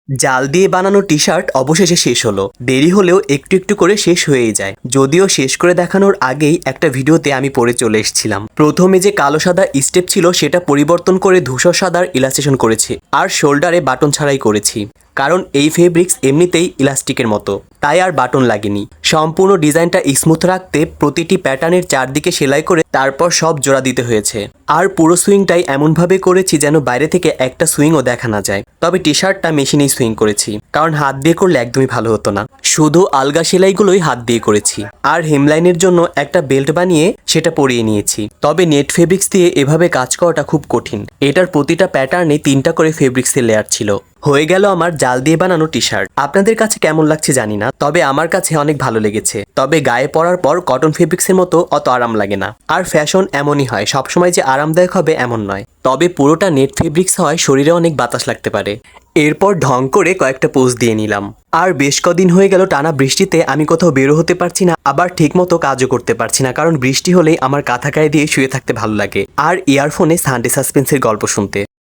জাল দিয়ে বানানো টি শার্ট অবশেষে শেষ হলো। দেরি হলেও একটু একটু করে শেষ হয়েই যায়। যদিও শেষ করে দেখানোর আগেই একটা ভিডিওতে আমি পড়ে চলে এসেছিলাম। প্রথমে যে কালো সাদা স্টেপ ছিল সেটা পরিবর্তন করে ধূসর সাদার ইলাস্ট্রেশন করেছি, আর শোল্ডারে বাটন ছাড়াই করেছি, কারণ এই ফেব্রিক্স এমনিতেই ইলাস্টিকের মতো, তাই আর বাটন লাগেনি। সম্পূর্ণ ডিজাইনটা স্মুথ রাখতে প্রতিটি প্যাটার্নের চারদিকে সেলাই করে তারপর সব জোড়া দিতে হয়েছে। আর পুরো সুইংটাই এমনভাবে করেছি যেন বাইরে থেকে একটা সুইংও দেখা না যায়। তবে টি শার্টটা মেশিনেই সুইং করেছি, কারণ হাত দিয়ে করলে একদমই ভালো হতো না। শুধু আলগা সেলাইগুলোই হাত দিয়ে করেছি। আর হেমলাইনের জন্য একটা বেল্ট বানিয়ে সেটা পরিয়ে নিয়েছি। তবে নেট ফেব্রিক্স দিয়ে এভাবে কাজ করাটা খুব কঠিন। এটার প্রতিটা প্যাটার্নে 3টা করে ফেব্রিক্সের লেয়ার ছিল। হয়ে গেল আমার জাল দিয়ে বানানো টি শার্ট। আপনাদের কাছে কেমন লাগছে জানি না, তবে আমার কাছে অনেক ভালো লেগেছে। তবে গায়ে পরার পর কটন ফেব্রিক্সের মতো অত আরাম লাগে না। আর ফ্যাশন এমনই হয়, সবসময় যে আরামদায়ক হবে এমন নয়। তবে পুরোটা নেট ফেব্রিক্স হয়, শরীরে অনেক বাতাস লাগতে পারে। এরপর ঢং করে কয়েকটা পোজ দিয়ে নিলাম। আর বেশ কদিন হয়ে গেল টানা বৃষ্টিতে আমি কোথাও বেরো হতে পারছি না, আবার ঠিকমতো কাজও করতে পারছি না, কারণ বৃষ্টি হলেই আমার কাঁথা গায়ে দিয়ে শুয়ে থাকতে ভালো লাগে আর ইয়ারফোনে সানডে সাসপেন্সের গল্প শুনতে।